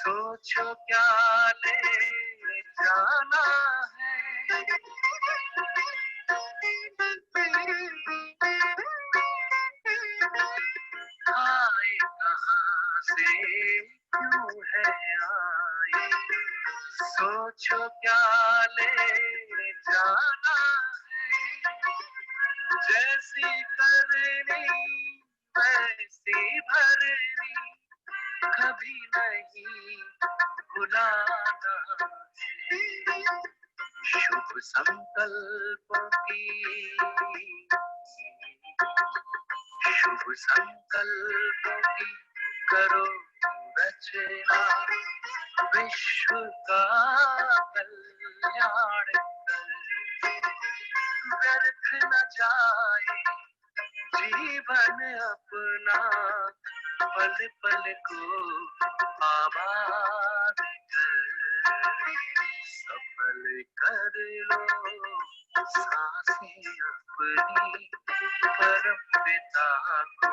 सोचो क्या ले जाना है, आए कहाँ से क्यों है आए, सोचो क्या ले जाना है, जैसी करनी वैसी भरनी, कभी नहीं भुलाना है, शुभ संकल्पों की, शुभ संकल्पों की करो रचना, विश्व का कल्याण कर, व्यर्थ न जाए जीवन अपना, पल पल को आबाद कर, सफल कर लो सांसें अपनी, परम पिता को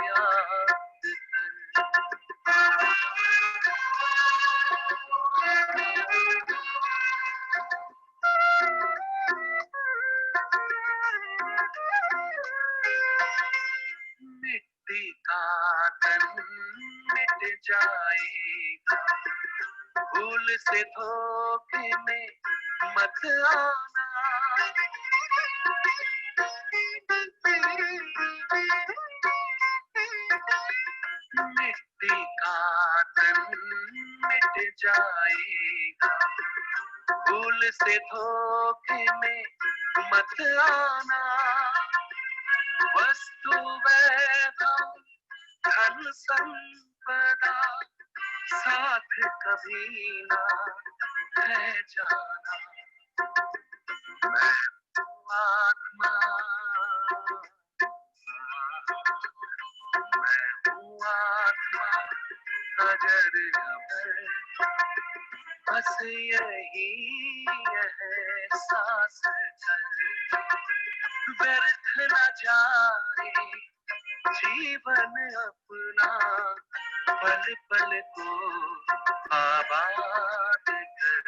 याद मिट्टी का तन मिट जाएगा, भूल से धोखे में मत आना, मिट्टी का तन मिट जाएगा, भूल से धोखे में मत आना, वस्तु वैभव धन संपदा साथ कभी ना है जाना, मैं हूँ आत्मा, मैं हूँ आत्मा, अजर अमर, बस यही एहसास कर, व्यर्थ न जाए जीवन अपना, पल पल को आबाद कर,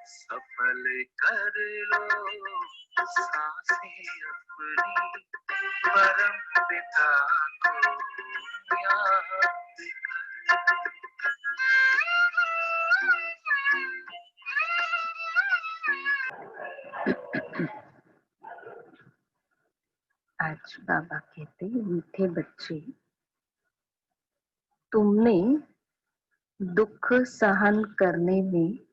सफल कर लो सांसें अपनी, परम पिता को याद कर। आज बाबा कहते, मीठे बच्चे, तुमने दुख सहन करने में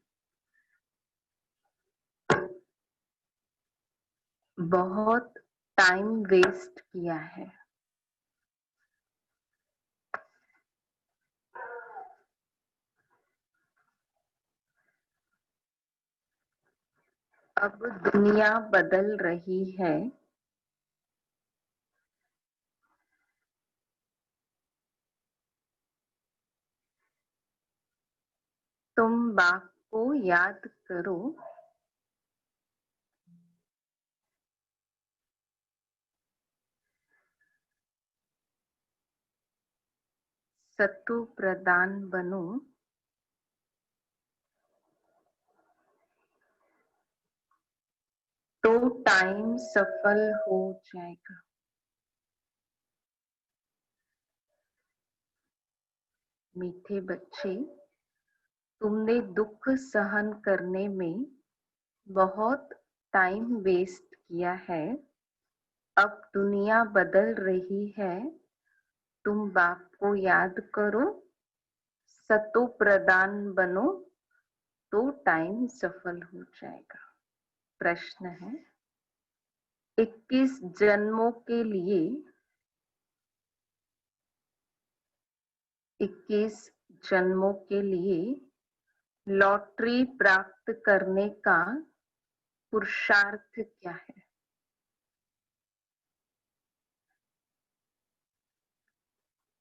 बहुत टाइम वेस्ट किया है। अब दुनिया बदल रही है, तुम बाप को याद करो, सत्तू प्रदान बनो, तो टाइम सफल हो जाएगा। मीठे बच्चे, तुमने दुख सहन करने में बहुत टाइम वेस्ट किया है। अब दुनिया बदल रही है, तुम बाप को याद करो, सतो प्रदान बनो, तो टाइम सफल हो जाएगा। प्रश्न है, 21 जन्मों के लिए 21 जन्मों के लिए लॉटरी प्राप्त करने का पुरुषार्थ क्या है?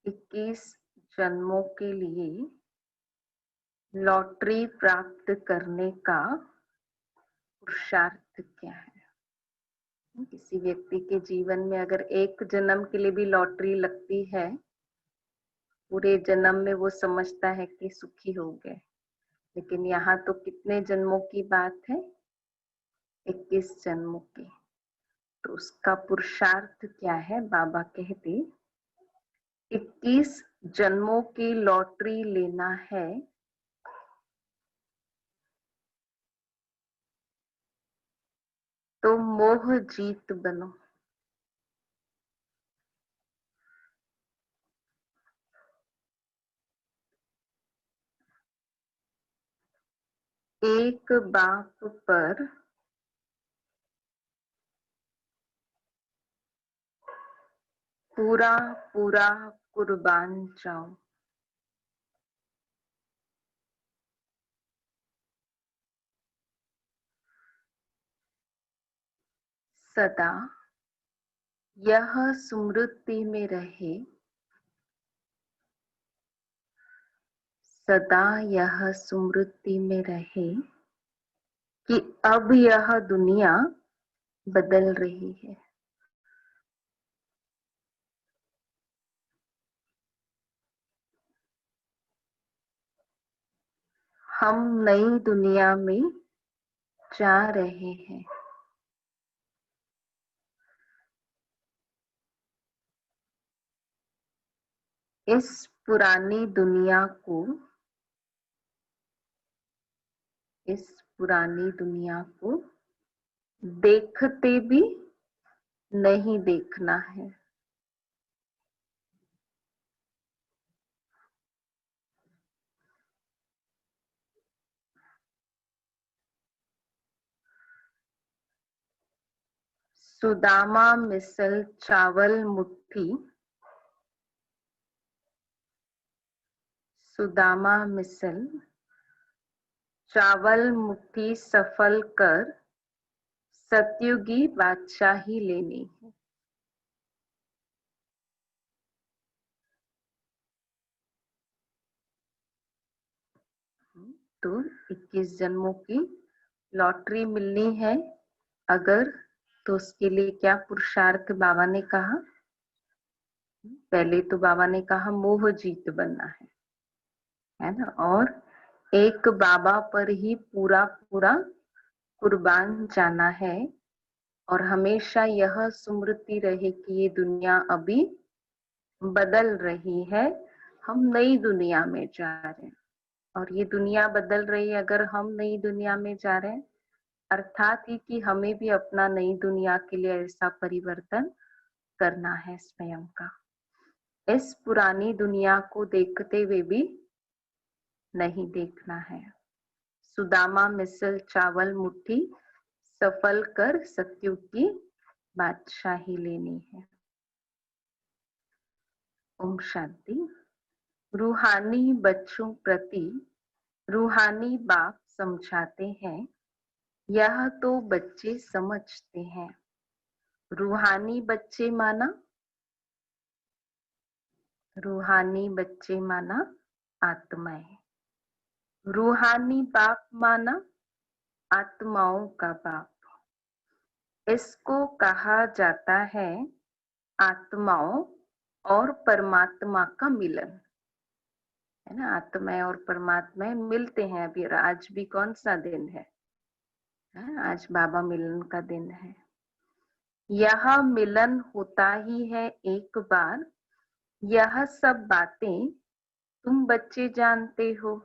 इक्कीस जन्मों के लिए लॉटरी प्राप्त करने का पुरुषार्थ क्या है? किसी व्यक्ति के जीवन में अगर एक जन्म के लिए भी लॉटरी लगती है पूरे जन्म में वो समझता है कि सुखी हो गए, लेकिन यहाँ तो कितने जन्मों की बात है? 21 जन्मों की। तो उसका पुरुषार्थ क्या है? बाबा कहते 21 जन्मों की लॉटरी लेना है, तो मोह जीत बनो। एक बाप पर पूरा पूरा कुर्बान जाओ। सदा यह स्मृति में रहे, सदा यह स्मृति में रहे कि अब यह दुनिया बदल रही है। हम नई दुनिया में जा रहे हैं। इस पुरानी दुनिया को, इस पुरानी दुनिया को देखते भी नहीं देखना है। सुदामा मिसल चावल मुट्ठी, सुदामा मिसल चावल मुट्ठी सफल कर सतयुगी बादशाही लेनी है। तो 21 जन्मों की लॉटरी मिलनी है अगर, तो उसके लिए क्या पुरुषार्थ बाबा ने कहा? पहले तो बाबा ने कहा मोह जीत बनना है ना, और एक बाबा पर ही पूरा पूरा कुर्बान जाना है, और हमेशा यह स्मृति रहे कि ये दुनिया अभी बदल रही है, हम नई दुनिया में जा रहे हैं। और ये दुनिया बदल रही है, अगर हम नई दुनिया में जा रहे हैं, अर्थात ही कि हमें भी अपना नई दुनिया के लिए ऐसा परिवर्तन करना है स्वयं का। इस पुरानी दुनिया को देखते हुए भी नहीं देखना है। सुदामा मिसल चावल मुट्ठी सफल कर सतयुग की बादशाही लेनी है। ओम शांति। रूहानी बच्चों प्रति रूहानी बाप समझाते हैं, यह तो बच्चे समझते हैं। रूहानी बच्चे माना, रूहानी बच्चे माना आत्माएं। रूहानी बाप माना आत्माओं का बाप। इसको कहा जाता है आत्माओं और परमात्मा का मिलन, है ना। आत्माएं और परमात्मा मिलते हैं। अभी आज भी कौन सा दिन है? आज बाबा मिलन का दिन है। यह मिलन होता ही है एक बार। यह सब बातें तुम बच्चे जानते हो।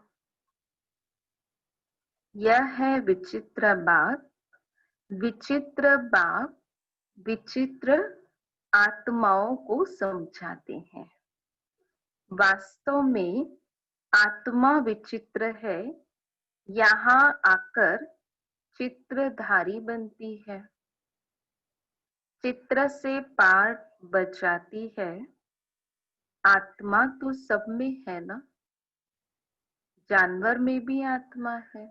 यह है विचित्र बात। विचित्र बाप विचित्र आत्माओं को समझाते हैं। वास्तव में आत्मा विचित्र है, यहाँ आकर चित्रधारी बनती है, चित्र से पार बचाती है। आत्मा तो सब में है ना, जानवर में भी आत्मा है।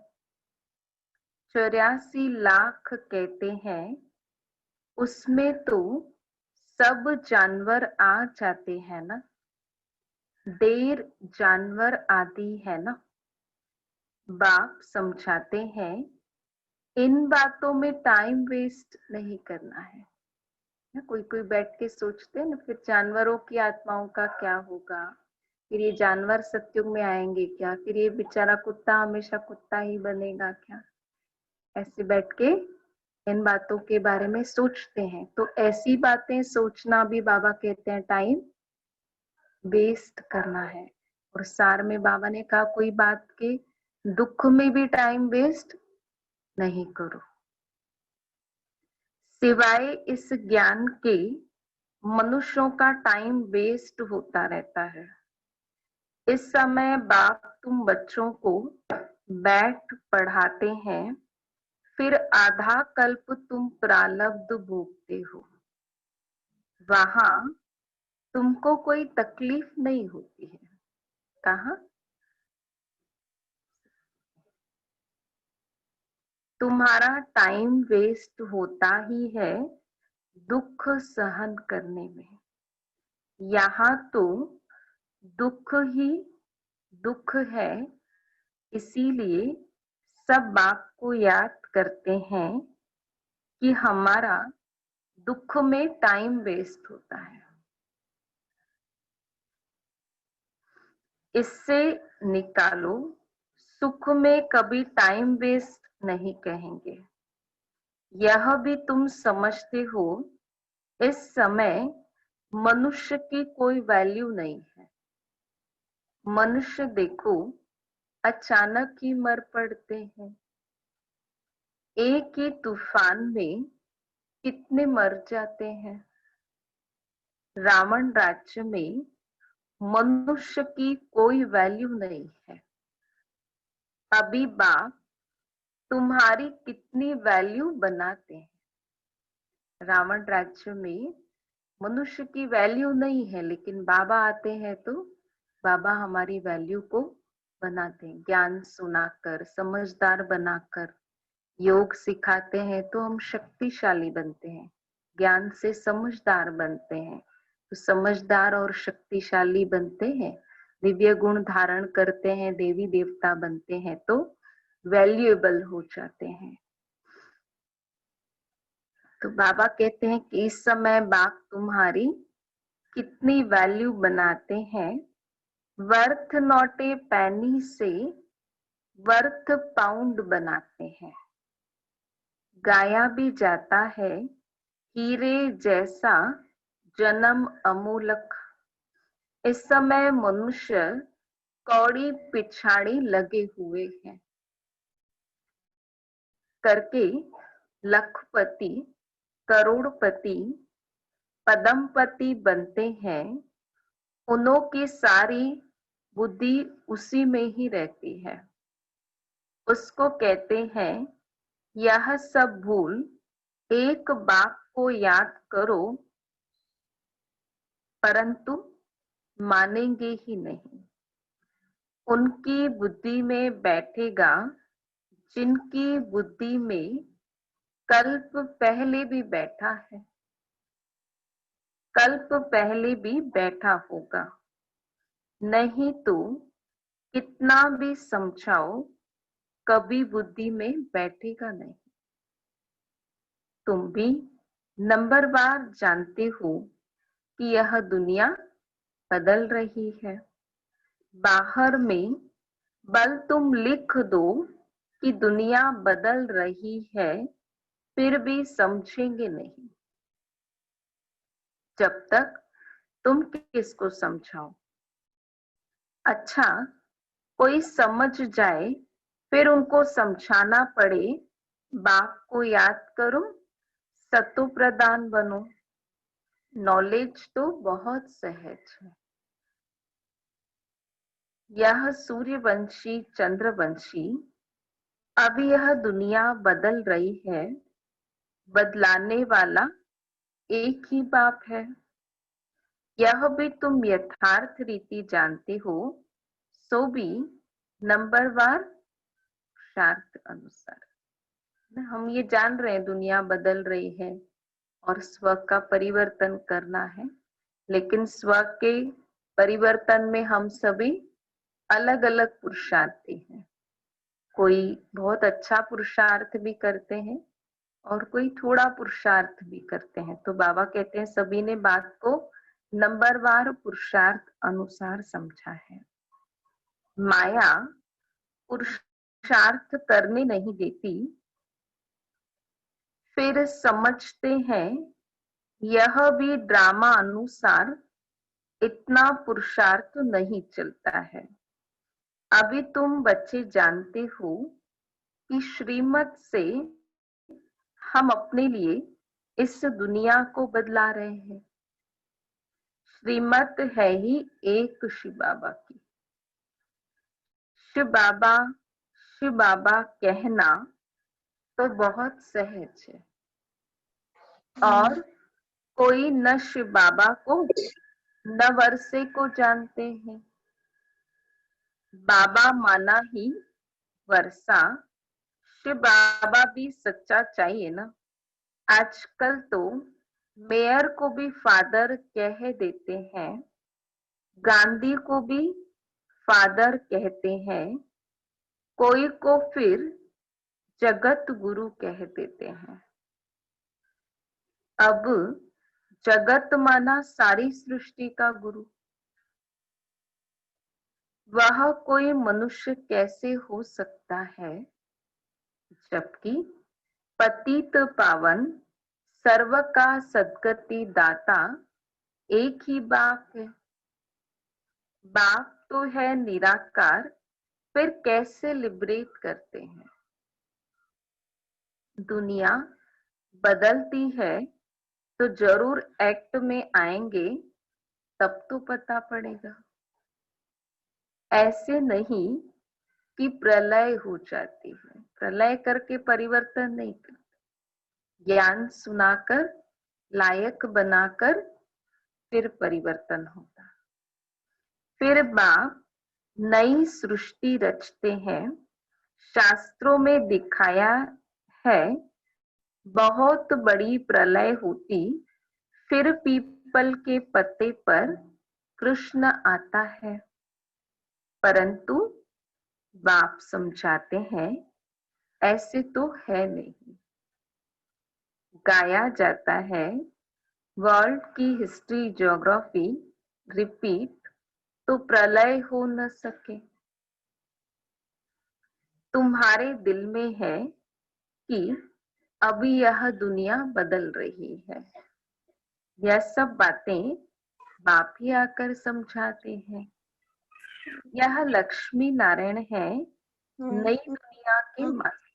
84 लाख कहते हैं, उसमें तो सब जानवर आ जाते हैं ना, देर जानवर आदि है ना। बाप समझाते हैं, इन बातों में टाइम वेस्ट नहीं करना है। कोई कोई बैठ के सोचते हैं ना, फिर जानवरों की आत्माओं का क्या होगा, फिर ये जानवर सत्युग में आएंगे क्या? फिर ये बेचारा कुत्ता हमेशा कुत्ता ही बनेगा क्या? ऐसे बैठ के इन बातों के बारे में सोचते हैं। तो ऐसी बातें सोचना भी बाबा कहते हैं टाइम वेस्ट करना है। और सार में बाबा ने कहा कोई बात के दुख में भी टाइम वेस्ट नहीं करो। सिवाय इस ज्ञान के मनुष्यों का टाइम वेस्ट होता रहता है। इस समय बाप तुम बच्चों को बैठ पढ़ाते हैं, फिर आधा कल्प तुम प्रारब्ध भोगते हो। वहां तुमको कोई तकलीफ नहीं होती है। कहा? तुम्हारा टाइम वेस्ट होता ही है दुख सहन करने में। यहाँ तो दुख ही दुख है, इसीलिए सब बाप को याद करते हैं कि हमारा दुख में टाइम वेस्ट होता है। इससे निकालो, सुख में कभी टाइम वेस्ट नहीं कहेंगे। यह भी तुम समझते हो इस समय मनुष्य की कोई वैल्यू नहीं है। मनुष्य देखो अचानक ही मर पड़ते हैं। एक ही तूफान में कितने मर जाते हैं। रावण राज्य में मनुष्य की कोई वैल्यू नहीं है। अभी बाप तुम्हारी कितनी वैल्यू बनाते हैं। रावण राज्य में मनुष्य की वैल्यू नहीं है, लेकिन बाबा आते हैं तो बाबा हमारी वैल्यू को बनाते हैं। ज्ञान सुनाकर, समझदार बनाकर, योग सिखाते हैं तो हम शक्तिशाली बनते हैं। ज्ञान से समझदार बनते हैं तो समझदार और शक्तिशाली बनते हैं। दिव्य गुण धारण करते हैं, देवी देवता बनते हैं तो वैल्यूएबल हो जाते हैं। तो बाबा कहते हैं कि इस समय बाप तुम्हारी कितनी वैल्यू बनाते हैं। वर्थ नॉट ए पैनी से वर्थ पाउंड बनाते हैं। गाया भी जाता है हीरे जैसा जन्म अमूलक। इस समय मनुष्य कौड़ी पिछाड़ी लगे हुए हैं करके लखपति, करोड़पति, पदमपति बनते हैं। उन्हों की सारी बुद्धि उसी में ही रहती है। उसको कहते हैं यह सब भूल, एक बाप को याद करो परंतु मानेंगे ही नहीं। उनकी बुद्धि में बैठेगा जिनकी बुद्धि में कल्प पहले भी बैठा है, कल्प पहले भी बैठा होगा। नहीं तो कितना भी समझाओ कभी बुद्धि में बैठेगा नहीं। तुम भी नंबरवार जानते हो कि यह दुनिया बदल रही है। बाहर में बल तुम लिख दो कि दुनिया बदल रही है, फिर भी समझेंगे नहीं। जब तक तुम किसको समझाओ। अच्छा कोई समझ जाए फिर उनको समझाना पड़े, बाप को याद करो, सत्व प्रदान बनो। नॉलेज तो बहुत सहज है। यह सूर्यवंशी, चंद्रवंशी, अब यह दुनिया बदल रही है। बदलाने वाला एक ही बाप है। यह भी तुम यथार्थ रीति जानते हो, सो भी नंबरवार शार्थ अनुसार। हम ये जान रहे हैं दुनिया बदल रही है और स्व का परिवर्तन करना है, लेकिन स्व के परिवर्तन में हम सभी अलग अलग पुरुषार्थी हैं। कोई बहुत अच्छा पुरुषार्थ भी करते हैं और कोई थोड़ा पुरुषार्थ भी करते हैं। तो बाबा कहते हैं सभी ने बात को नंबरवार पुरुषार्थ अनुसार समझा है। माया पुरुषार्थ करने नहीं देती, फिर समझते हैं यह भी ड्रामा अनुसार इतना पुरुषार्थ नहीं चलता है। अभी तुम बच्चे जानते हो कि श्रीमत से हम अपने लिए इस दुनिया को बदला रहे हैं। श्रीमत है ही एक शिव बाबा की। शिव बाबा कहना तो बहुत सहज है, और कोई न शिव बाबा को न वर्षे को जानते हैं। बाबा माना ही वर्षा, शिव बाबा भी सच्चा चाहिए ना। आजकल तो मेयर को भी फादर कह देते हैं, गांधी को भी फादर कहते हैं, कोई को फिर जगत गुरु कह देते हैं। अब जगत माना सारी सृष्टि का गुरु। वह कोई मनुष्य कैसे हो सकता है, जबकि पतित पावन सर्व का सद्गति दाता एक ही बाप है। बाप तो है निराकार, फिर कैसे लिबरेट करते हैं। दुनिया बदलती है तो जरूर एक्ट में आएंगे, तब तो पता पड़ेगा। ऐसे नहीं कि प्रलय हो जाती है, प्रलय करके परिवर्तन नहीं करते। ज्ञान सुनाकर, लायक बनाकर फिर परिवर्तन होता। फिर बाप नई सृष्टि रचते हैं। शास्त्रों में दिखाया है बहुत बड़ी प्रलय होती, फिर पीपल के पत्ते पर कृष्ण आता है। परंतु बाप समझाते हैं ऐसे तो है नहीं। गाया जाता है वर्ल्ड की हिस्ट्री ज्योग्राफी रिपीट, तो प्रलय हो न सके। तुम्हारे दिल में है कि अभी यह दुनिया बदल रही है। यह सब बातें बाप ही आकर समझाते हैं। यह लक्ष्मी नारायण है, नई दुनिया के मालिक।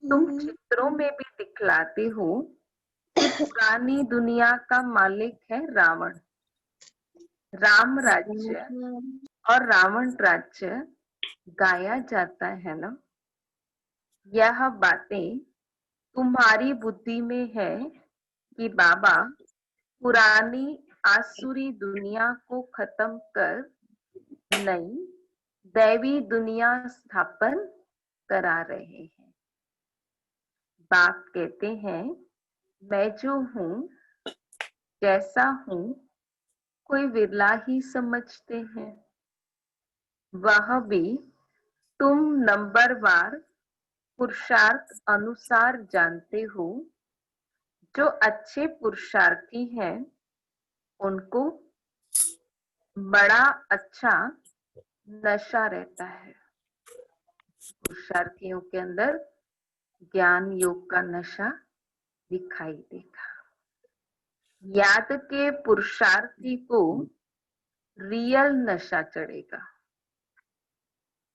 तुम चित्रों में भी दिखलाते हो कि पुरानी दुनिया का मालिक है रावण। राम राज्य और रावण राज्य गाया जाता है ना। यह बातें तुम्हारी बुद्धि में है कि बाबा पुरानी आसुरी दुनिया को खत्म कर नई दैवी दुनिया स्थापन करा रहे हैं। बाप कहते हैं मैं जो हूँ, जैसा हूँ, कोई विरला ही समझते हैं। वह भी तुम नंबरवार पुरुषार्थ अनुसार जानते हो। जो अच्छे पुरुषार्थी हैं उनको बड़ा अच्छा नशा रहता है। पुरुषार्थियों के अंदर ज्ञान योग का नशा दिखाई देगा। याद के पुरुषार्थी को रियल नशा चढ़ेगा।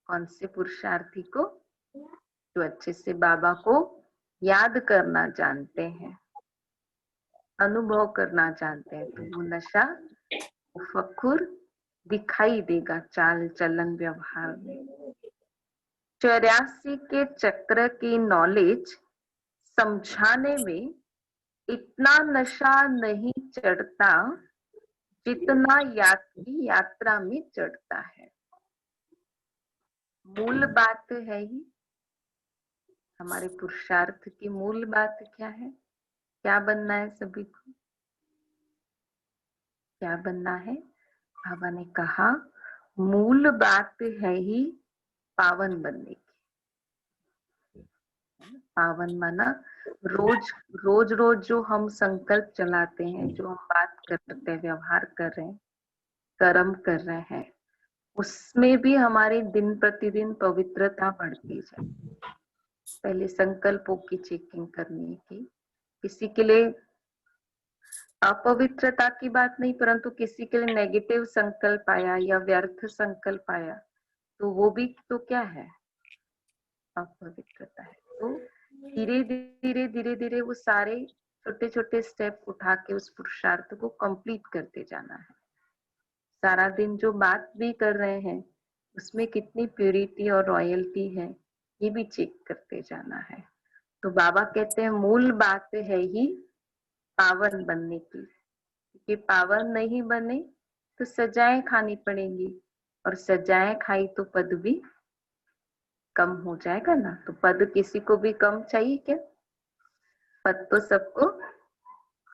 कौन से पुरुषार्थी को? जो अच्छे से बाबा को याद करना जानते हैं, अनुभव करना जानते हैं, तो वो नशा फखुर दिखाई देगा चाल चलन व्यवहार में। 84 के चक्र की नॉलेज समझाने में इतना नशा नहीं चढ़ता जितना यात्री यात्रा में चढ़ता है। मूल बात है ही, हमारे पुरुषार्थ की मूल बात क्या है? क्या बनना है सभी को? क्या बनना है? बाबा ने कहा मूल बात है ही पावन बनने की। पावन माना रोज रोज रोज जो हम संकल्प चलाते हैं, जो हम बात करते हैं, व्यवहार कर रहे हैं, कर्म कर रहे हैं, उसमें भी हमारी दिन प्रतिदिन पवित्रता बढ़ती जाए। पहले संकल्पों की चेकिंग करनी की, किसी के लिए अपवित्रता की बात नहीं, परंतु किसी के लिए नेगेटिव संकल्प आया या व्यर्थ संकल्प आया, तो वो भी तो क्या है, अपवित्रता है। तो धीरे धीरे धीरे धीरे वो सारे छोटे छोटे स्टेप उठा के उस पुरुषार्थ को कंप्लीट करते जाना है। सारा दिन जो बात भी कर रहे हैं उसमें कितनी प्योरिटी और रॉयल्टी है, ये भी चेक करते जाना है। तो बाबा कहते हैं मूल बात है ही पावन बनने की, क्योंकि पावन नहीं बने तो सजाएं खानी पड़ेंगी, और सजाएं खाई तो पद भी कम हो जाएगा ना। तो पद किसी को भी कम चाहिए क्या? पद तो सबको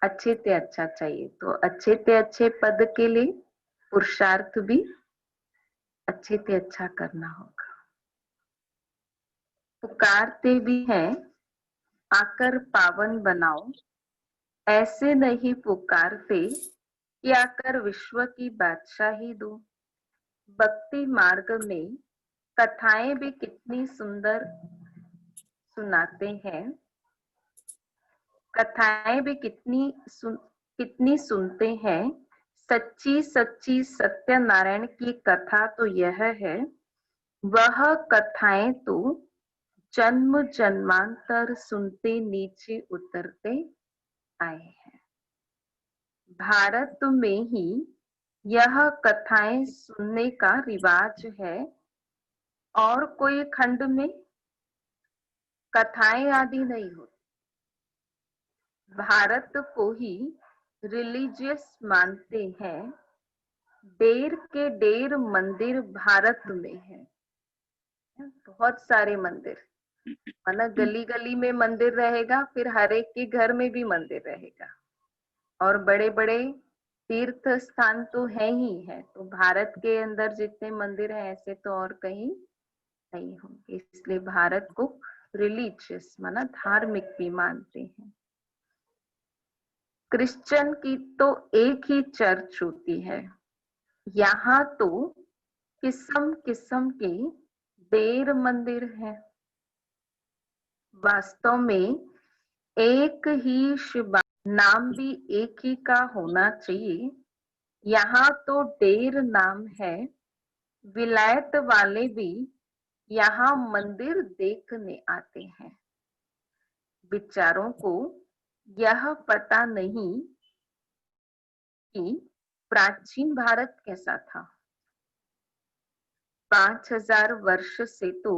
अच्छे से अच्छा चाहिए। तो अच्छे से अच्छे पद के लिए पुरुषार्थ भी अच्छे से अच्छा करना होगा। पुकारते भी हैं आकर पावन बनाओ, ऐसे नहीं पुकारते कि आकर विश्व की बादशाही दो। भक्ति मार्ग में कथाएं भी कितनी सुंदर सुनाते हैं, कथाएं भी कितनी सुनते हैं। सच्ची सच्ची सत्यनारायण की कथा तो यह है, वह कथाएं तो जन्म जन्मांतर सुनते नीचे उतरते आए हैं। भारत में ही यह कथाएं सुनने का रिवाज है, और कोई खंड में कथाएं आदि नहीं होती। भारत को ही रिलीजियस मानते हैं, ढेर के ढेर मंदिर भारत में है। बहुत सारे मंदिर, माना गली गली में मंदिर रहेगा, फिर हर एक के घर में भी मंदिर रहेगा, और बड़े बड़े तीर्थ स्थान तो है ही है। तो भारत के अंदर जितने मंदिर हैं ऐसे तो और कहीं नहीं होंगे, इसलिए भारत को रिलीजियस माना धार्मिक भी मानते हैं। क्रिश्चियन की तो एक ही चर्च होती है, यहाँ तो किस्म किस्म के ढेर मंदिर हैं। वास्तव में एक ही शिवा, नाम भी एक ही का होना चाहिए। यहाँ तो ढेर नाम है, विलायत वाले भी यहाँ मंदिर देखने आते हैं। विचारों को यह पता नहीं कि प्राचीन भारत कैसा था। 5000 वर्ष से तो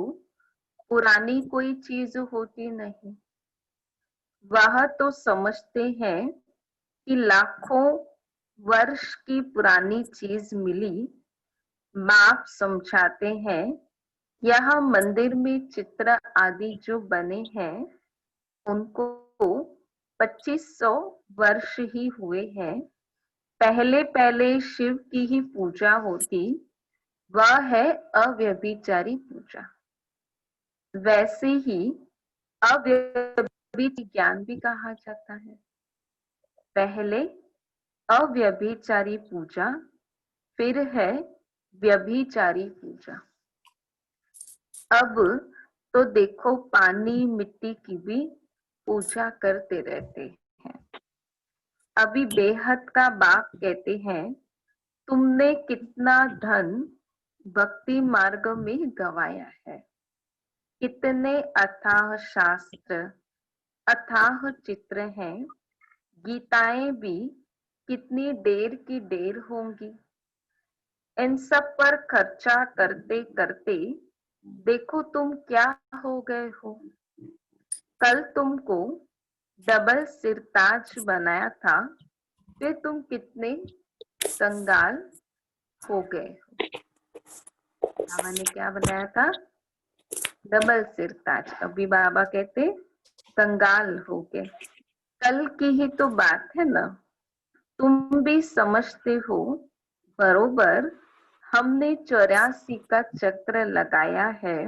पुरानी कोई चीज होती नहीं। वह तो समझते हैं कि लाखों वर्ष की पुरानी चीज मिली। बाप समझाते हैं यह मंदिर में चित्र आदि जो बने हैं उनको 2500 वर्ष ही हुए हैं। पहले पहले शिव की ही पूजा होती, वह है अव्यभिचारी पूजा। वैसे ही अव्यभिचारी ज्ञान भी कहा जाता है। पहले अव्यभिचारी पूजा, फिर है व्यभिचारी पूजा। अब तो देखो पानी मिट्टी की भी पूजा करते रहते हैं। अभी बेहद का बाप कहते हैं तुमने कितना धन भक्ति मार्ग में गवाया है, कितने अथाह शास्त्र, अथाह चित्र हैं। गीताएं भी कितनी देर की देर होंगी। इन सब पर खर्चा करते करते देखो तुम क्या हो गए हो। कल तुमको डबल सिरताज बनाया था, फिर तुम कितने कंगाल हो गए हो। बाबा ने क्या बनाया था? डबल सिरताज। अभी बाबा कहते कंगाल हो गए। कल की ही तो बात है ना। तुम भी समझते हो बरोबर हमने 84 का चक्र लगाया है।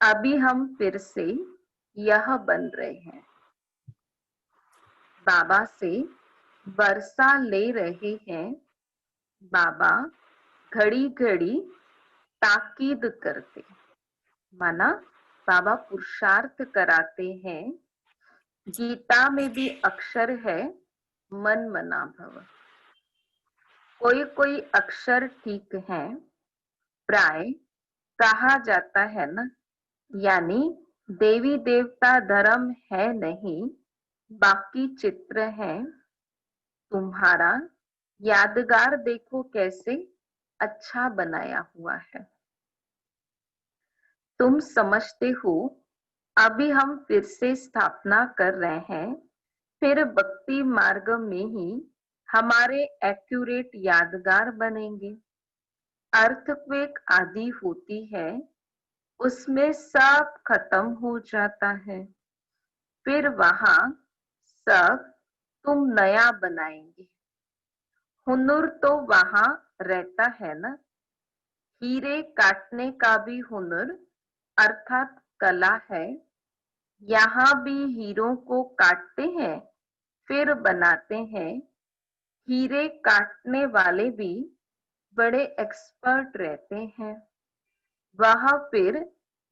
अभी हम फिर से यह बन रहे हैं। बाबा से वर्षा ले रहे हैं। बाबा घड़ी घड़ी ताकीद करते, माना बाबा पुरुषार्थ कराते हैं। गीता में भी अक्षर है मन मना भव। कोई कोई अक्षर ठीक है, प्राय कहा जाता है ना, यानी देवी देवता धर्म है नहीं, बाकी चित्र है। तुम्हारा यादगार देखो कैसे अच्छा बनाया हुआ है। तुम समझते हो अभी हम फिर से स्थापना कर रहे हैं, फिर भक्ति मार्ग में ही हमारे एक्यूरेट यादगार बनेंगे। अर्थक्वेक आदि होती है, उसमें सब खत्म हो जाता है, फिर वहां सब तुम नया बनाएंगे। हुनर तो वहां रहता है ना। हीरे काटने का भी हुनर अर्थात कला है। यहाँ भी हीरों को काटते हैं फिर बनाते हैं। हीरे काटने वाले भी बड़े एक्सपर्ट रहते हैं। वह फिर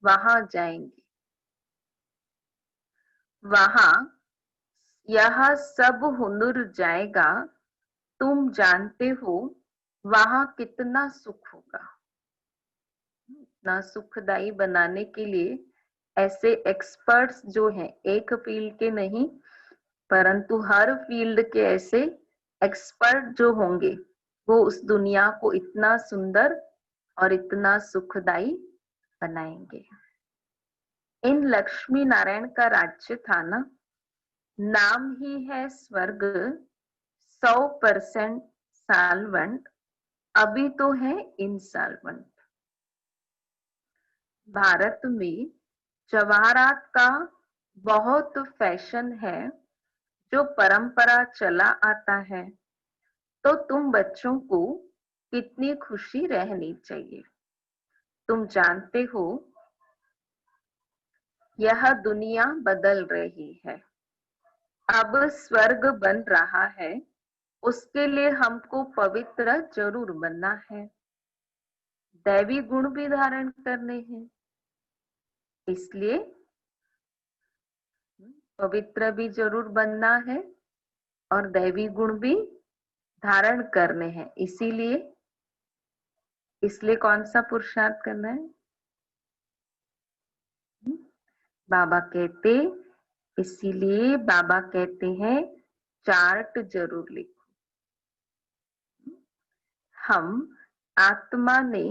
वहां जाएंगे। वहां यह सब हुनर जाएगा। तुम जानते हो वहां कितना सुख होगा। इतना सुखदायी बनाने के लिए ऐसे एक्सपर्ट्स जो हैं, एक फील्ड के नहीं परंतु हर फील्ड के ऐसे एक्सपर्ट जो होंगे, वो उस दुनिया को इतना सुंदर और इतना सुखदायी बनाएंगे। इन लक्ष्मी नारायण का राज्य था ना, नाम ही है स्वर्ग। 100% सालवंट, अभी तो है इंसॉल्वेंट। भारत में जवाहरात का बहुत फैशन है, जो परंपरा चला आता है। तो तुम बच्चों को कितनी खुशी रहनी चाहिए। तुम जानते हो यह दुनिया बदल रही है। अब स्वर्ग बन रहा है, उसके लिए हमको पवित्र जरूर बनना है। दैवी गुण भी धारण करने हैं, इसलिए पवित्र भी जरूर बनना है और दैवी गुण भी धारण करने हैं। इसलिए कौन सा पुरुषार्थ करना है? बाबा कहते, इसीलिए बाबा कहते हैं चार्ट जरूर लिखो। हम आत्मा ने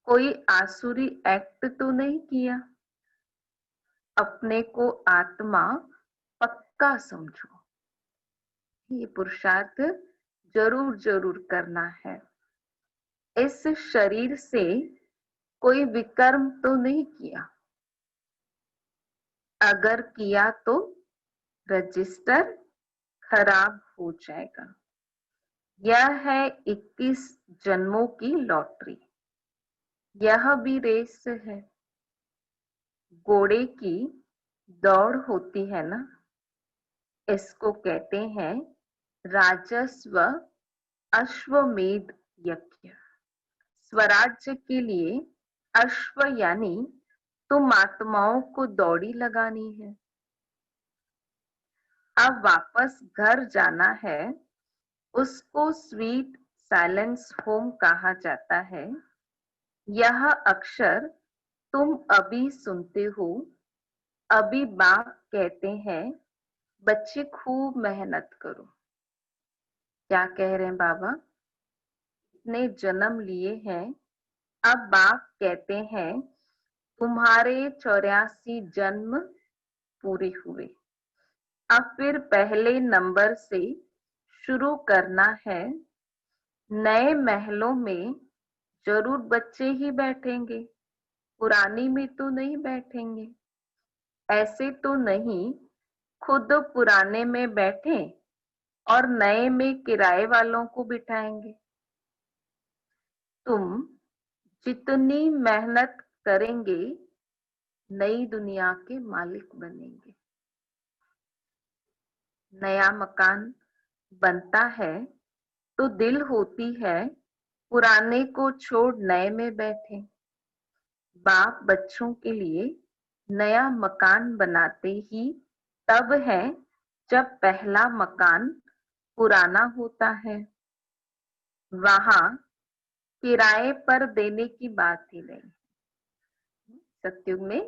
कोई आसुरी एक्ट तो नहीं किया। अपने को आत्मा पक्का समझो। ये पुरुषार्थ जरूर जरूर करना है। इस शरीर से कोई विकर्म तो नहीं किया। अगर किया तो रजिस्टर खराब हो जाएगा। यह है 21 जन्मों की लॉटरी। यह भी रेस है, घोड़े की दौड़ होती है ना। इसको कहते हैं राजस्व अश्वमेध यज्ञ। स्वराज्य के लिए अश्व यानी तुम आत्माओं को दौड़ी लगानी है। अब वापस घर जाना है, उसको स्वीट साइलेंस होम कहा जाता है। यह अक्षर तुम अभी सुनते हो। अभी बाप कहते हैं बच्चे खूब मेहनत करो। क्या कह रहे हैं बाबा? इतने जन्म लिए हैं, अब बाप कहते हैं तुम्हारे 84 जन्म पूरे हुए। अब फिर पहले नंबर से शुरू करना है। नए महलों में जरूर बच्चे ही बैठेंगे, पुरानी में तो नहीं बैठेंगे। ऐसे तो नहीं खुद पुराने में बैठे और नए में किराए वालों को बिठाएंगे। तुम जितनी मेहनत करेंगे नई दुनिया के मालिक बनेंगे। नया मकान बनता है तो दिल होती है पुराने को छोड़ नए में बैठे। बाप बच्चों के लिए नया मकान बनाते ही तब है जब पहला मकान पुराना होता है। वहां किराए पर देने की बात ही नहीं। सत्युग में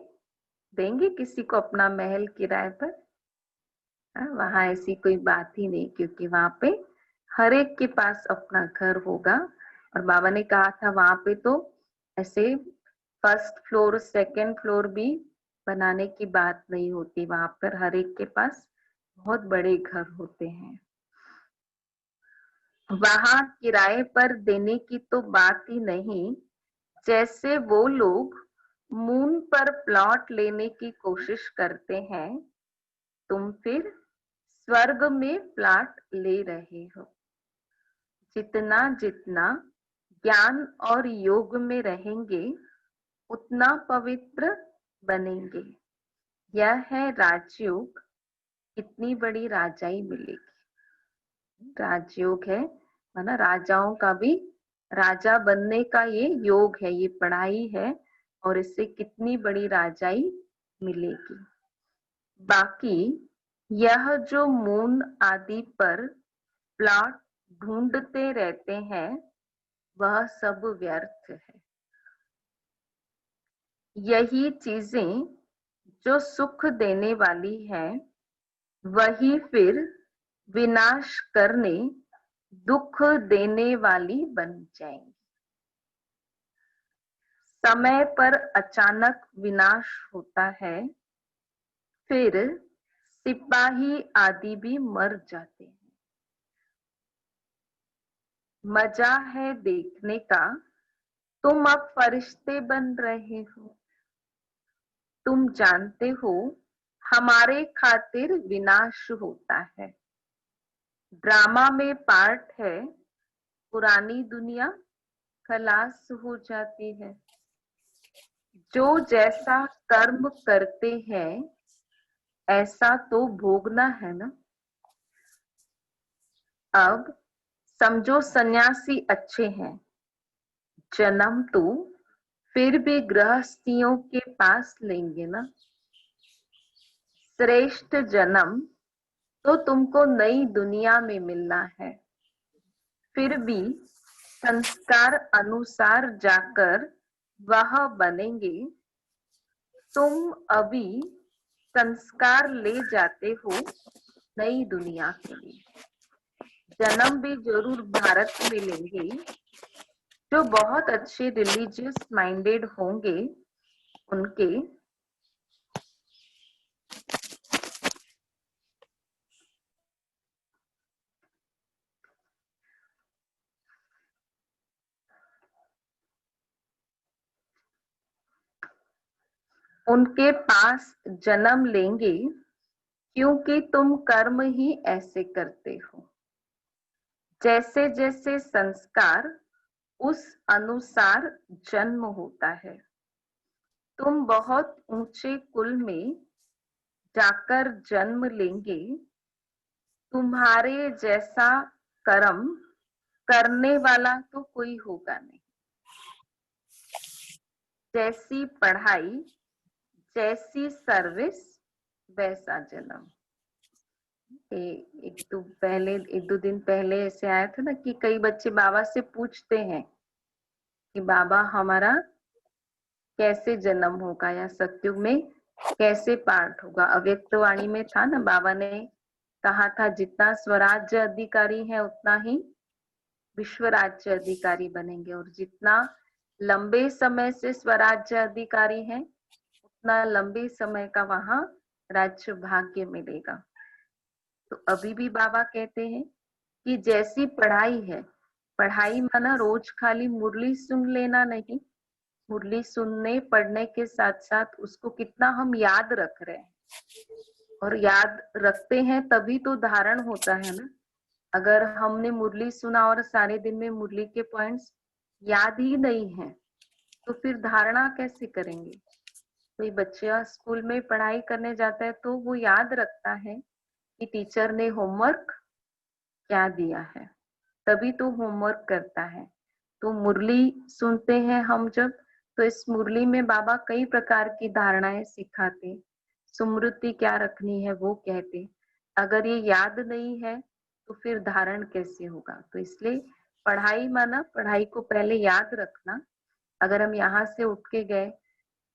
देंगे किसी को अपना महल किराए पर? वहां ऐसी कोई बात ही नहीं, क्योंकि वहां पे हर एक के पास अपना घर होगा। और बाबा ने कहा था वहां पे तो ऐसे फर्स्ट फ्लोर सेकंड फ्लोर भी बनाने की बात नहीं होती, वहां पर हर एक के पास बहुत बड़े घर होते हैं। वहां किराए पर देने की तो बात ही नहीं। जैसे वो लोग मून पर प्लॉट लेने की कोशिश करते हैं, तुम फिर स्वर्ग में प्लॉट ले रहे हो। जितना जितना ज्ञान और योग में रहेंगे उतना पवित्र बनेंगे। यह है राजयोग। कितनी बड़ी राजाई मिलेगी। राजयोग है ना, राजाओं का भी राजा बनने का ये योग है, ये पढ़ाई है, और इससे कितनी बड़ी राजाई मिलेगी। बाकी यह जो मून आदि पर प्लॉट ढूंढते रहते हैं वह सब व्यर्थ है। यही चीजें जो सुख देने वाली है वही फिर विनाश करने दुख देने वाली बन जाएंगी। समय पर अचानक विनाश होता है, फिर सिपाही आदि भी मर जाते हैं। मजा है देखने का, तुम अब फरिश्ते बन रहे हो। तुम जानते हो हमारे खातिर विनाश होता है। ड्रामा में पार्ट है, पुरानी दुनिया खलास हो जाती है। जो जैसा कर्म करते हैं ऐसा तो भोगना है ना। अब समझो सन्यासी अच्छे हैं, जन्म तो फिर भी गृहस्थियों के पास लेंगे ना। श्रेष्ठ जन्म तो तुमको नई दुनिया में मिलना है, फिर भी संस्कार अनुसार जाकर वह बनेंगे। तुम अभी संस्कार ले जाते हो नई दुनिया के लिए। जन्म भी जरूर भारत में लेंगे। जो बहुत अच्छे रिलीजियस माइंडेड होंगे उनके उनके पास जन्म लेंगे, क्योंकि तुम कर्म ही ऐसे करते हो। जैसे जैसे संस्कार उस अनुसार जन्म होता है। तुम बहुत ऊंचे कुल में जाकर जन्म लेंगे। तुम्हारे जैसा कर्म करने वाला तो कोई होगा नहीं। जैसी पढ़ाई जैसी सर्विस वैसा जन्म। एक दो दिन पहले ऐसे आया था ना कि कई बच्चे बाबा से पूछते हैं कि बाबा हमारा कैसे जन्म होगा या सत्युग में कैसे पाठ होगा। अव्यक्तवाणी में था ना, बाबा ने कहा था जितना स्वराज्य अधिकारी है उतना ही विश्व राज्य अधिकारी बनेंगे, और जितना लंबे समय से स्वराज्य अधिकारी है उतना लंबे समय का वहां राज्य भाग्य मिलेगा। तो अभी भी बाबा कहते हैं कि जैसी पढ़ाई है, पढ़ाई माना रोज खाली मुरली सुन लेना नहीं, मुरली सुनने पढ़ने के साथ साथ उसको कितना हम याद रख रहे हैं। और याद रखते हैं तभी तो धारण होता है ना। अगर हमने मुरली सुना और सारे दिन में मुरली के पॉइंट्स याद ही नहीं है तो फिर धारणा कैसे करेंगे। कोई बच्चा स्कूल में पढ़ाई करने जाता है तो वो याद रखता है कि टीचर ने होमवर्क क्या दिया है, तभी तो होमवर्क करता है। तो मुरली सुनते हैं हम जब, तो इस मुरली में बाबा कई प्रकार की धारणाएं सिखाते, स्मृति क्या रखनी है वो कहते। अगर ये याद नहीं है तो फिर धारण कैसे होगा? तो इसलिए पढ़ाई माना पढ़ाई को पहले याद रखना। अगर हम यहाँ से उठ के गए,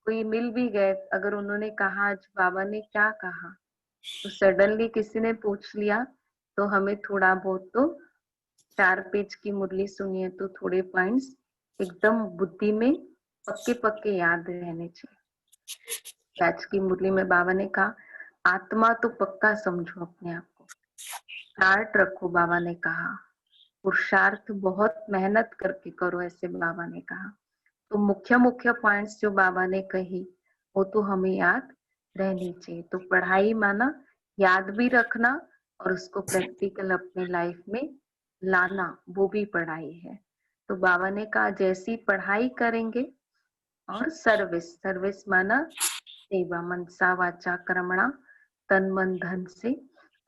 कोई मिल भी गए, अगर उन्होंने कहा आज बाबा ने क्या कहा, तो सडनली किसी ने पूछ लिया, तो हमें थोड़ा बहुत तो 4 पेज की मुरली सुनिए तो थोड़े पॉइंट्स एकदम बुद्धि में पक्के पक्के याद रहने चाहिए। आज की मुरली में बाबा ने कहा आत्मा तो पक्का समझो अपने आप को, चार्ट रखो बाबा ने कहा, पुरुषार्थ बहुत मेहनत करके करो ऐसे बाबा ने कहा। तो मुख्य मुख्य पॉइंट्स जो बाबा ने कही वो तो हमें याद रहनी चाहिए। तो पढ़ाई माना याद भी रखना और उसको प्रैक्टिकल अपने लाइफ में लाना, वो भी पढ़ाई है। तो बाबा ने कहा जैसी पढ़ाई करेंगे, और सर्विस, सर्विस माना सेवा, मनसा वाचा कर्मणा, तन मन धन से।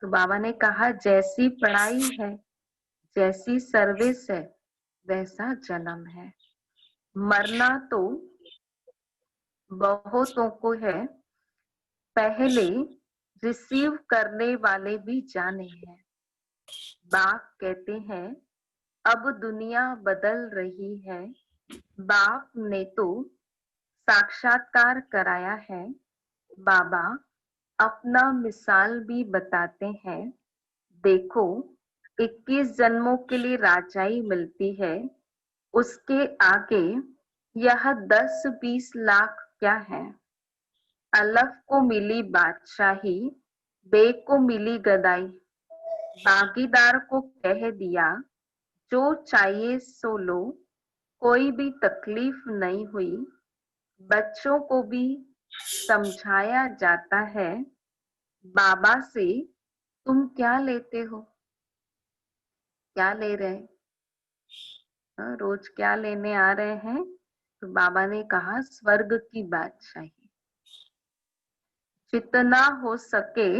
तो बाबा ने कहा जैसी पढ़ाई है, जैसी सर्विस है, वैसा जन्म है। मरना तो बहुतों को है, पहले रिसीव करने वाले भी जाने हैं। बाप कहते हैं अब दुनिया बदल रही है, बाप ने तो साक्षात्कार कराया है। बाबा अपना मिसाल भी बताते हैं, देखो 21 जन्मों के लिए राजाई मिलती है, उसके आगे यह 10-20 लाख क्या है। अलफ को मिली बादशाही, बे को मिली गदाई, भागीदार को कह दिया जो चाहिए सो लो, कोई भी तकलीफ नहीं हुई। बच्चों को भी समझाया जाता है, बाबा से तुम क्या लेते हो, क्या ले रहे हैं, रोज क्या लेने आ रहे हैं? तो बाबा ने कहा स्वर्ग की बादशाही। जितना हो सके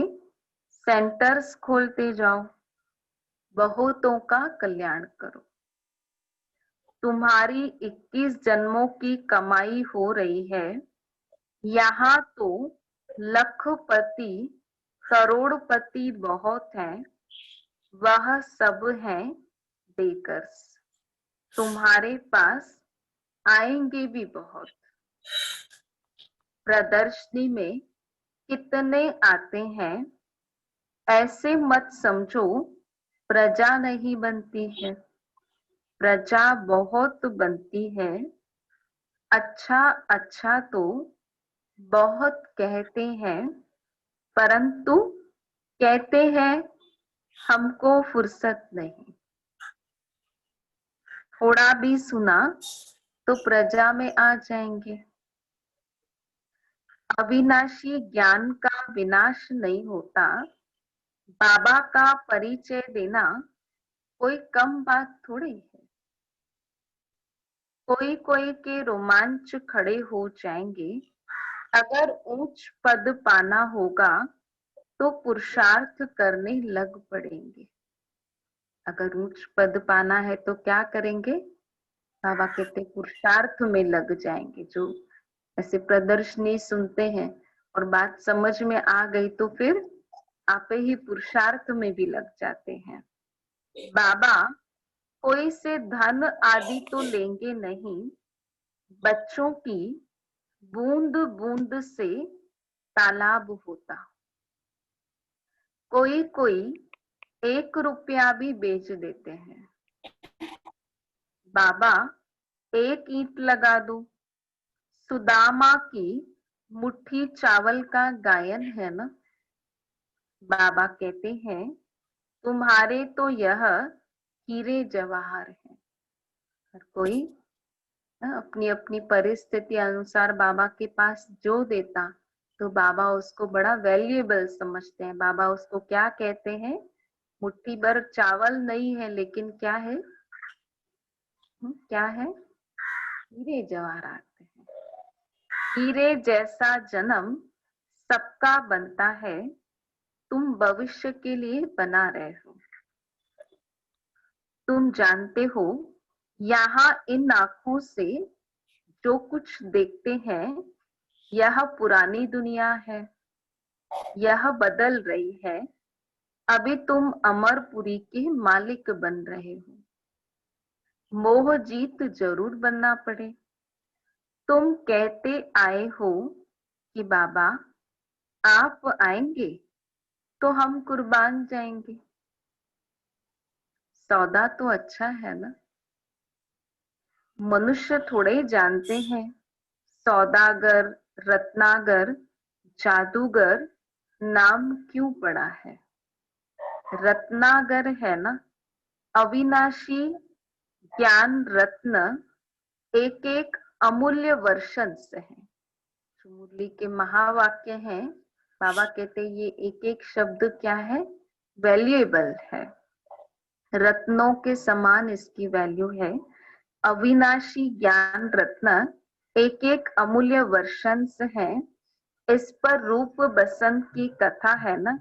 सेंटर्स खोलते जाओ, बहुतों का कल्याण करो। तुम्हारी 21 जन्मों की कमाई हो रही है, यहाँ तो लखपति करोड़पति बहुत हैं, वह सब हैं बेकर्स। तुम्हारे पास आएंगे भी बहुत। प्रदर्शनी में कितने आते हैं, ऐसे मत समझो प्रजा नहीं बनती है, प्रजा बहुत बनती है। अच्छा अच्छा तो बहुत कहते हैं, परंतु कहते हैं हमको फुर्सत नहीं। थोड़ा भी सुना तो प्रजा में आ जाएंगे। अविनाशी ज्ञान का विनाश नहीं होता, बाबा का परिचय देना कोई कम बात थोड़ी है। कोई कोई के रोमांच खड़े हो जाएंगे, अगर ऊंच पद पाना होगा तो पुरुषार्थ करने लग पड़ेंगे। अगर ऊंच पद पाना है तो क्या करेंगे? बाबा कहते पुरुषार्थ में लग जाएंगे। जो ऐसे प्रदर्शनी सुनते हैं और बात समझ में आ गई तो फिर आपे ही पुरुषार्थ में भी लग जाते हैं। बाबा कोई से धन आदि तो लेंगे नहीं, बच्चों की बूंद बूंद से तालाब होता। कोई कोई 1 रुपया भी बेच देते हैं। बाबा 1 ईंट लगा दो, सुदामा की मुट्ठी चावल का गायन है ना। बाबा कहते हैं तुम्हारे तो यह हीरे जवाहर है। हर कोई अपनी अपनी परिस्थिति अनुसार बाबा के पास जो देता, तो बाबा उसको बड़ा वैल्यूएबल समझते हैं। बाबा उसको क्या कहते हैं? मुट्ठी भर चावल नहीं है, लेकिन क्या है? क्या है? हीरे जवाहरात हैं। हीरे जैसा जन्म सबका बनता है, तुम भविष्य के लिए बना रहे हो। तुम जानते हो, यहाँ इन आंखों से जो कुछ देखते हैं, यह पुरानी दुनिया है, यह बदल रही है। अभी तुम अमरपुरी के मालिक बन रहे हो। मोह जीत जरूर बनना पड़े। तुम कहते आए हो कि बाबा आप आएंगे तो हम कुर्बान जाएंगे। सौदा तो अच्छा है ना। मनुष्य थोड़े जानते हैं सौदागर, रत्नागर, जादूगर नाम क्यों पड़ा है। रत्नागर है ना, अविनाशी ज्ञान रत्न, एक एक अमूल्य वर्षन से है। मुरली के महावाक्य हैं। बाबा कहते ये एक एक शब्द क्या है, वैल्यूएबल है, रत्नों के समान इसकी वैल्यू है। अविनाशी ज्ञान रत्न, एक एक अमूल्य वर्षंस है। इस पर रूप बसंत की कथा है ना,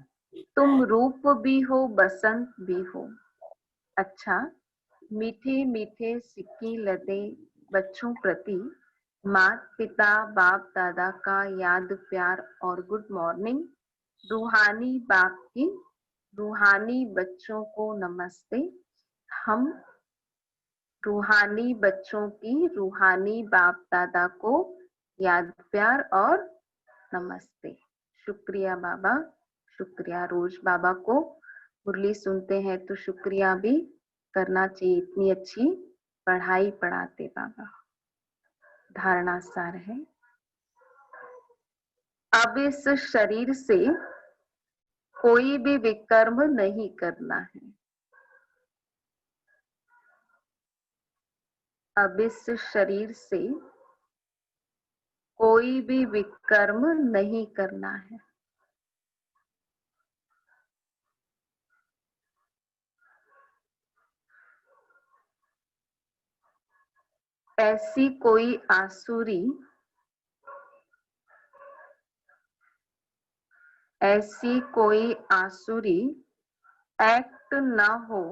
तुम रूप भी हो बसंत भी हो। अच्छा, मीठे मीठे सिक्के लदे बच्चों प्रति माता पिता बाप दादा का याद प्यार और गुड मॉर्निंग। रूहानी बाप की रूहानी बच्चों को नमस्ते। हम रूहानी बच्चों की रूहानी बाप दादा को याद प्यार और नमस्ते। शुक्रिया बाबा, शुक्रिया। रोज बाबा को मुरली सुनते हैं तो शुक्रिया भी करना चाहिए, इतनी अच्छी पढ़ाई पढ़ाते बाबा। धारणा सार है, अब इस शरीर से कोई भी विकर्म नहीं करना है। अब इस शरीर से कोई भी विकर्म नहीं करना है। ऐसी कोई आसुरी, ऐसी कोई आसुरी एक्ट ना हो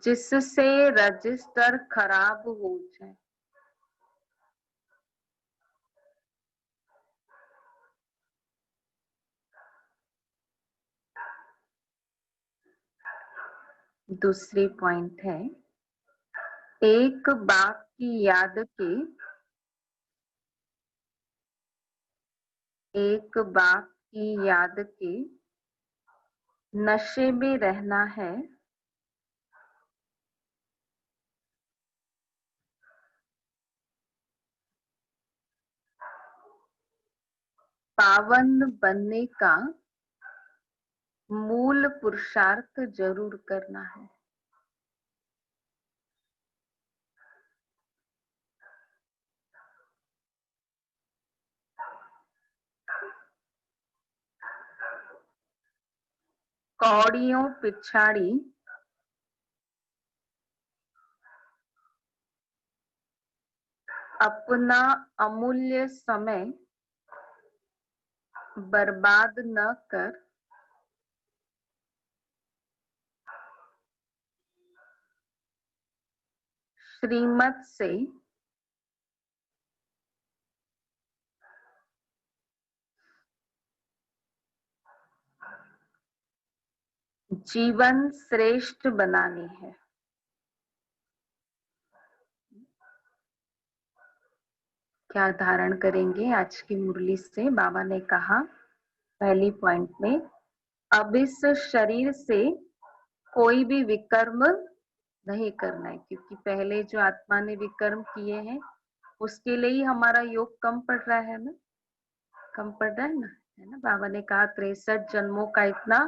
जिससे रजिस्टर खराब हो जाए। दूसरी पॉइंट है, एक बाप की याद के, एक बाप की याद के नशे में रहना है। पावन बनने का मूल पुरुषार्थ जरूर करना है। कौड़ियों पिछाड़ी अपना अमूल्य समय बर्बाद न कर श्रीमत से जीवन श्रेष्ठ बनानी है। क्या धारण करेंगे आज की मुरली से। बाबा ने कहा पहली पॉइंट में, अब इस शरीर से कोई भी विकर्म नहीं करना है, क्योंकि पहले जो आत्मा ने विकर्म किए हैं उसके लिए ही हमारा योग कम पड़ रहा है ना, कम पड़ रहा है ना। बाबा ने कहा 63 जन्मों का इतना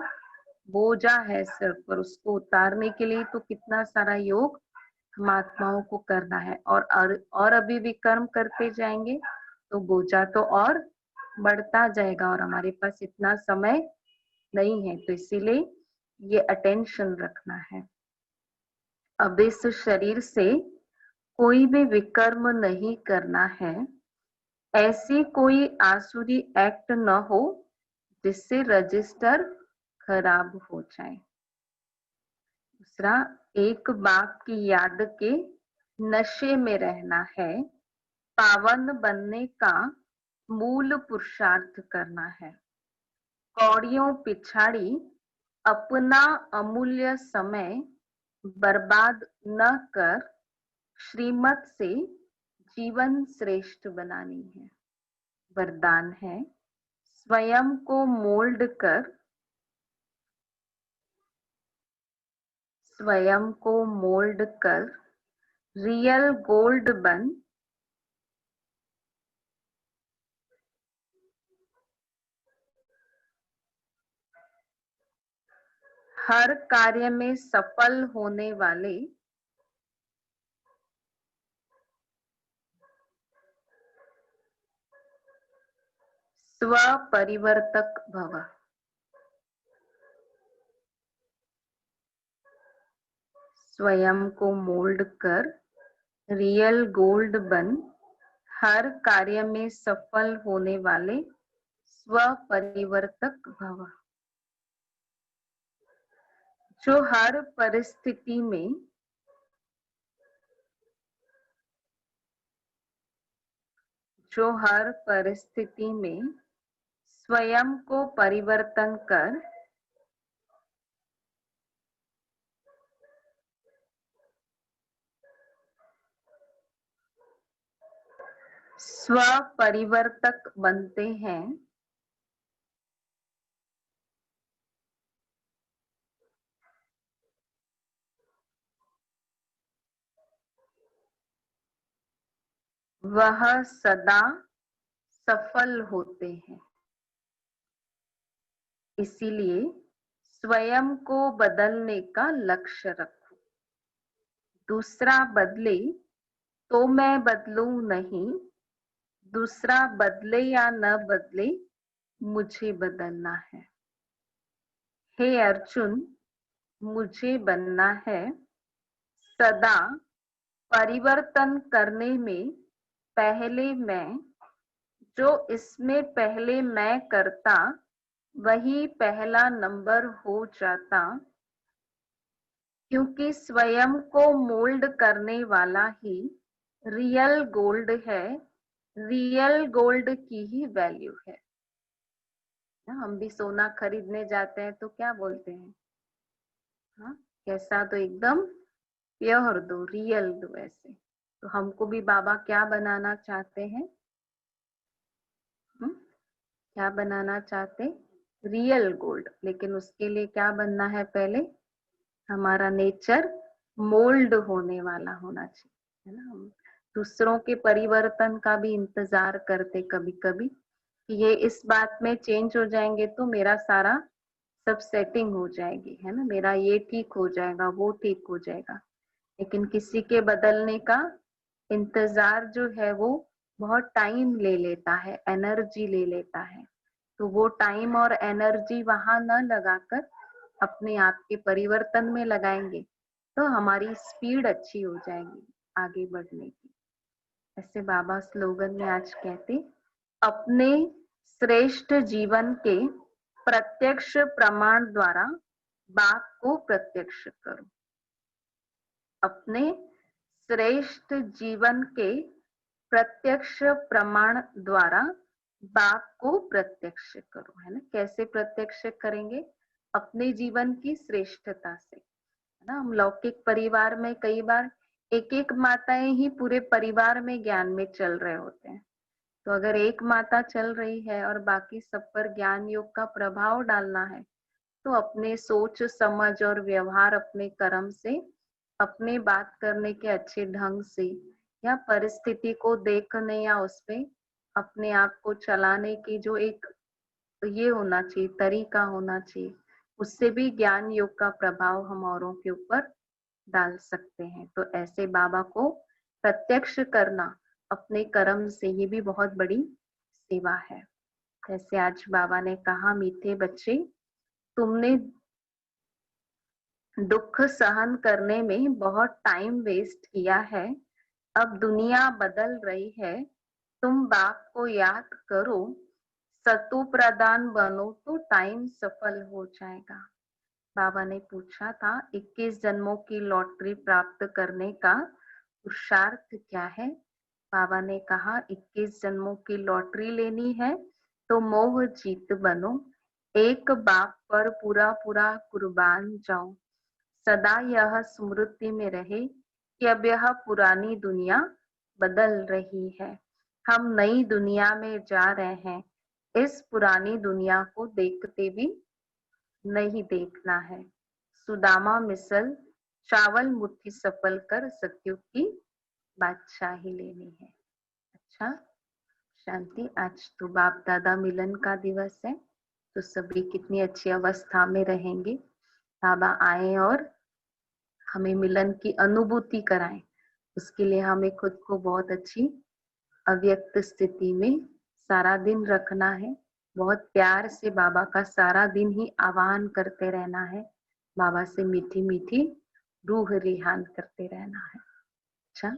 बोझा है सिर पर, उसको उतारने के लिए तो कितना सारा योग हम आत्माओं को करना है। और अभी भी कर्म करते जाएंगे तो बोझा तो और बढ़ता जाएगा और हमारे पास इतना समय नहीं है। तो इसीलिए ये अटेंशन रखना है। अब इस शरीर से कोई भी विकर्म नहीं करना है, ऐसी कोई आसुरी एक्ट न हो जिससे रजिस्टर खराब हो जाए। दूसरा, एक बाप की याद के नशे में रहना है, पावन बनने का मूल पुरुषार्थ करना है। कौड़ियों पिछाड़ी अपना अमूल्य समय बर्बाद न कर श्रीमत से जीवन श्रेष्ठ बनानी है। वरदान है, स्वयं को मोल्ड कर, स्वयं को मोल्ड कर रियल गोल्ड बन, हर कार्य में सफल होने वाले स्वपरिवर्तक भव। स्वयं को मोल्ड कर रियल गोल्ड बन, हर कार्य में सफल होने वाले स्वपरिवर्तक भव। जो हर परिस्थिति में स्वयं को परिवर्तन कर स्वपरिवर्तक बनते हैं, वह सदा सफल होते हैं। इसीलिए स्वयं को बदलने का लक्ष्य रखो। दूसरा बदले तो मैं बदलूं नहीं, दूसरा बदले या न बदले मुझे बदलना है। हे अर्जुन, मुझे बनना है सदा परिवर्तन करने में पहले मैं, जो इसमें पहले मैं करता वही पहला नंबर हो जाता, क्योंकि स्वयं को मोल्ड करने वाला ही रियल गोल्ड है, रियल गोल्ड की ही वैल्यू है। हम भी सोना खरीदने जाते हैं तो क्या बोलते हैं, हाँ कैसा, तो एकदम प्योर दो, रियल दो। ऐसे तो हमको भी बाबा क्या बनाना चाहते हैं, क्या बनाना चाहते, रियल गोल्ड। लेकिन उसके लिए क्या बनना है, पहले हमारा नेचर मोल्ड होने वाला होना चाहिए, है ना। हम दूसरों के परिवर्तन का भी इंतजार करते कभी कभी कि ये इस बात में चेंज हो जाएंगे तो मेरा सारा सब सेटिंग हो जाएगी, है ना, मेरा ये ठीक हो जाएगा, वो ठीक हो जाएगा। लेकिन किसी के बदलने का इंतजार जो है वो बहुत टाइम ले लेता है, एनर्जी ले लेता है। तो वो टाइम और एनर्जी वहां न लगाकर अपने आप के परिवर्तन में लगाएंगे तो हमारी स्पीड अच्छी हो जाएगी आगे बढ़ने की। ऐसे बाबा स्लोगन में आज कहते, अपने श्रेष्ठ जीवन के प्रत्यक्ष प्रमाण द्वारा बाप को प्रत्यक्ष करो। अपने श्रेष्ठ जीवन के प्रत्यक्ष प्रमाण द्वारा बाप को प्रत्यक्ष करो, है ना। कैसे प्रत्यक्ष करेंगे, अपने जीवन की श्रेष्ठता से, है ना। हम लौकिक परिवार में कई बार एक एक माताएं ही पूरे परिवार में ज्ञान में चल रहे होते हैं। तो अगर एक माता चल रही है और बाकी सब पर ज्ञान योग का प्रभाव डालना है तो अपने सोच समझ और व्यवहार, अपने कर्म से, अपने बात करने के अच्छे ढंग से या परिस्थिति को देखने या उसमें अपने आप को चलाने की जो एक ये होना चाहिए, तरीका होना चाहिए, उससे भी ज्ञान योग का प्रभाव हम औरों के ऊपर डाल सकते हैं। तो ऐसे बाबा को प्रत्यक्ष करना अपने कर्म से, ये भी बहुत बड़ी सेवा है। जैसे आज बाबा ने कहा, मीठे बच्चे, तुमने दुख सहन करने में बहुत टाइम वेस्ट किया है, अब दुनिया बदल रही है, तुम बाप को याद करो, सतु प्रदान बनो तो टाइम सफल हो जाएगा। बाबा ने पूछा था 21 जन्मों की लॉटरी प्राप्त करने का पुरुषार्थ क्या है। बाबा ने कहा 21 जन्मों की लॉटरी लेनी है तो मोह जीत बनो, एक बाप पर पूरा पूरा कुर्बान जाओ, सदा यह स्मृति में रहे कि अब यह पुरानी दुनिया बदल रही है, हम नई दुनिया में जा रहे हैं, इस पुरानी दुनिया को देखते भी नहीं देखना है। सुदामा मिसल चावल मुट्ठी सफल कर सत्युग की बादशाही लेनी है। अच्छा, शांति। आज तो बाप दादा मिलन का दिवस है, तो सभी कितनी अच्छी अवस्था में रहेंगे। बाबा आए और हमें मिलन की अनुभूति कराएं, उसके लिए हमें खुद को बहुत अच्छी अव्यक्त स्थिति में सारा दिन रखना है। बहुत प्यार से बाबा का सारा दिन ही आह्वान करते रहना है, बाबा से मीठी मीठी रूह रिहान करते रहना है। अच्छा।